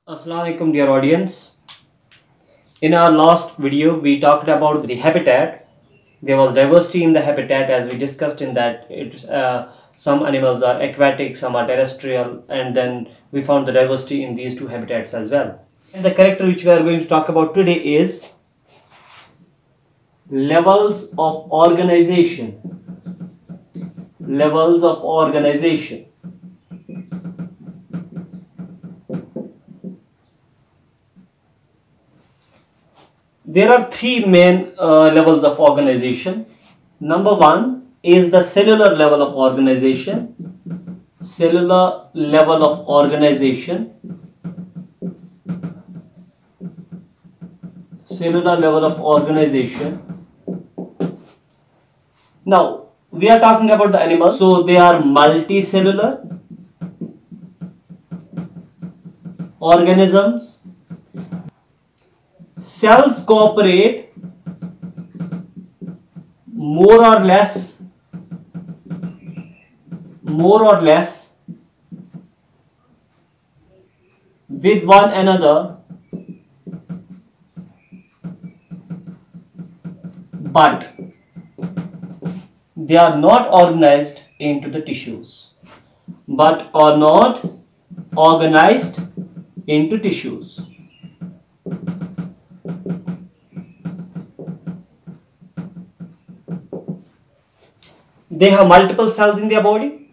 Assalamu alaikum dear audience. In our last video we talked about the habitat. There was diversity in the habitat, as we discussed in that some animals are aquatic, some are terrestrial, and then we found the diversity in these two habitats as well. And the character which we are going to talk about today is levels of organization. Levels of organization. There are three main levels of organization. Number one is the cellular level of organization. Cellular level of organization. Cellular level of organization. Now, we are talking about the animals, so they are multicellular organisms. Cells cooperate more or less with one another, but they are not organized into the tissues. They have multiple cells in their body.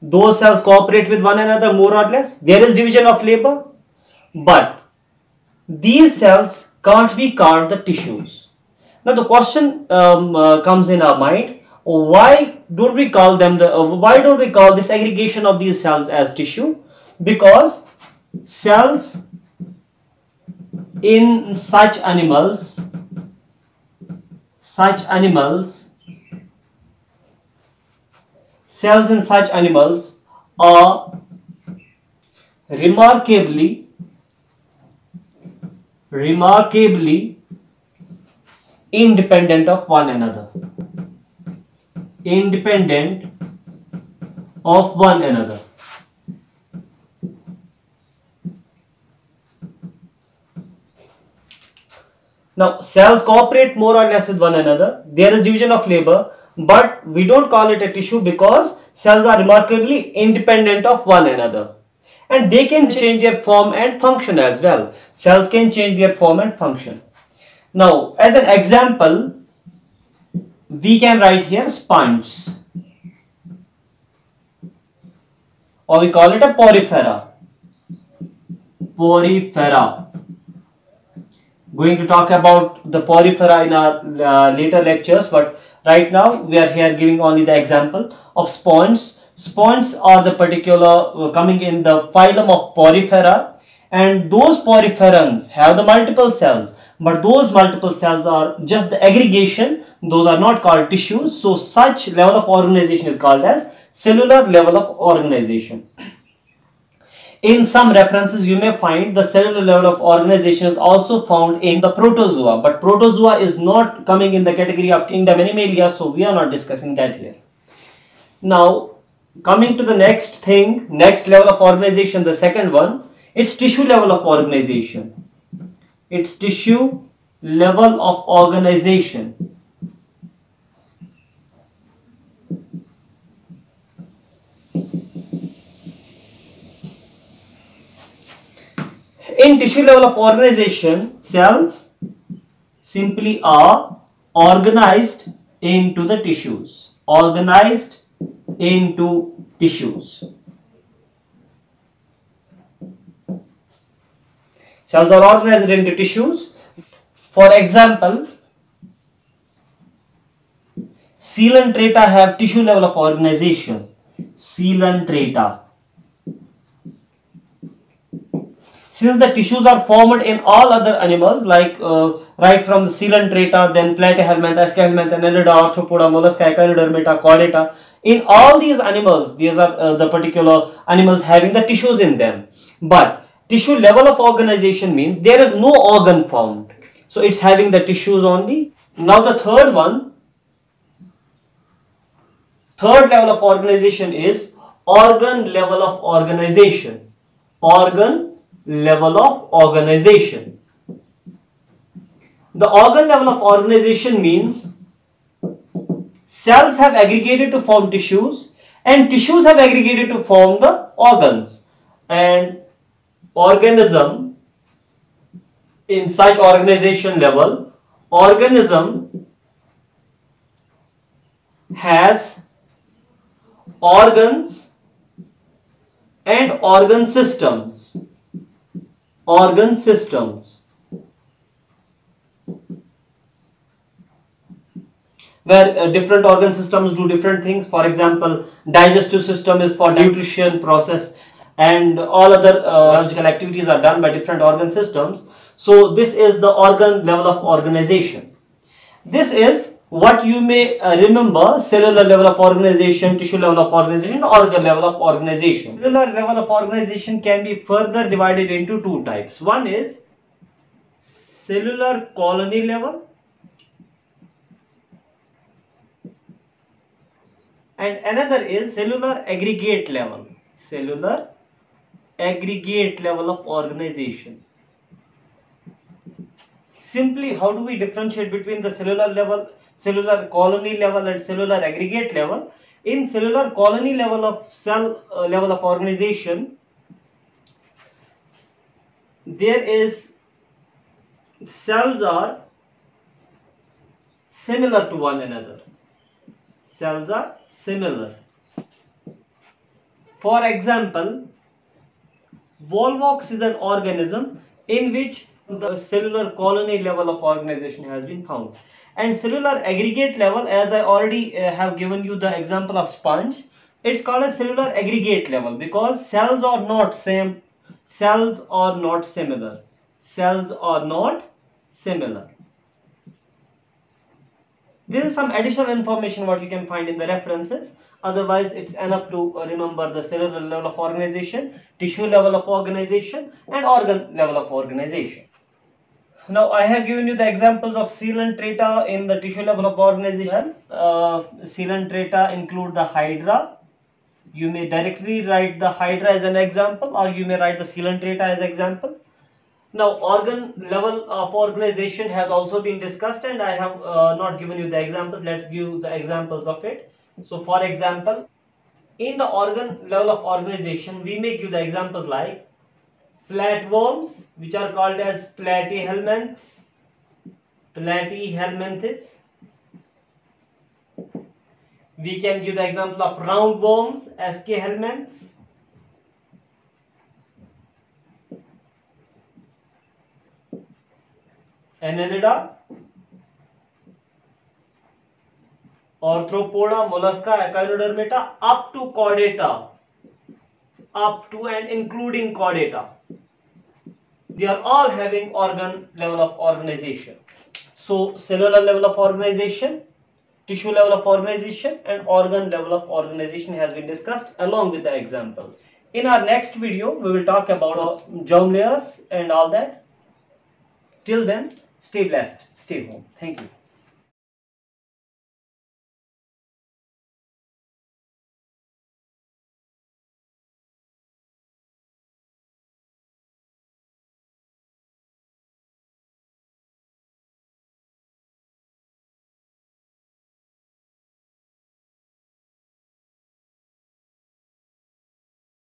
Those cells cooperate with one another more or less. There is division of labor, but these cells can't be called the tissues. Now the question comes in our mind: why don't we call this aggregation of these cells as tissue? Because cells in such animals are remarkably independent of one another. Now, cells cooperate more or less with one another. There is division of labor, but we don't call it a tissue because cells are remarkably independent of one another. And they can change their form and function as well. Cells can change their form and function. Now, as an example, we can write here sponge, or we call it a porifera. Going to talk about the porifera in our later lectures, but right now we are here giving only the example of sponges. Sponges are the particular coming in the phylum of porifera, and those poriferans have the multiple cells, but those multiple cells are just the aggregation. Those are not called tissues. So such level of organization is called as cellular level of organization. In some references, you may find the cellular level of organization is also found in the protozoa, but protozoa is not coming in the category of kingdom Animalia, so we are not discussing that here. Now, coming to the next level of organization, the second one, it's tissue level of organization. In tissue level of organization, cells simply are organized into the tissues. Cells are organized into tissues. For example, Coelenterata have tissue level of organization. Since the tissues are formed in all other animals, like right from the Coelenterata, then Platyhelminth, Escalahelminth, Annelida, Arthropoda, Mollusca, Echinodermata, Chordata. In all these animals, these are the particular animals having the tissues in them. But tissue level of organization means there is no organ formed. So it's having the tissues only. Now the third level of organization is organ level of organization. level of organization. The organ level of organization means cells have aggregated to form tissues and tissues have aggregated to form the organs, and organism in such organization level, organism has organs and organ systems, where different organ systems do different things. For example, digestive system is for nutrition process, and all other biological activities are done by different organ systems. So this is the organ level of organization. This is what you may remember: cellular level of organization, tissue level of organization, organ level of organization. Cellular level of organization can be further divided into two types. One is cellular colony level and another is cellular aggregate level. Cellular aggregate level of organization. Simply, how do we differentiate between the cellular level, cellular colony level and cellular aggregate level? In cellular colony level of cell level of organization, there is cells are similar to one another. Cells are similar. For example, Volvox is an organism in which the cellular colony level of organization has been found, and cellular aggregate level, as I already have given you the example of sponge, it's called a cellular aggregate level because cells are not same, cells are not similar, cells are not similar. This is some additional information what you can find in the references. Otherwise, it's enough to remember the cellular level of organization, tissue level of organization, and organ level of organization. Now, I have given you the examples of Coelenterata in the tissue level of organization. Coelenterata include the Hydra. You may directly write the Hydra as an example, or you may write the Coelenterata as example. Now, organ level of organization has also been discussed, and I have not given you the examples. Let's give the examples of it. So, for example, in the organ level of organization, we may give the examples like flatworms, which are called as platyhelminths. We can give the example of roundworms, Schisthelminths. Annelida, Arthropoda, Mollusca, Echinodermata, up to Chordata, up to and including Chordata. They are all having organ level of organization. So, cellular level of organization, tissue level of organization, and organ level of organization has been discussed along with the examples. In our next video, we will talk about germ layers and all that. Till then, stay blessed, stay home. Thank you.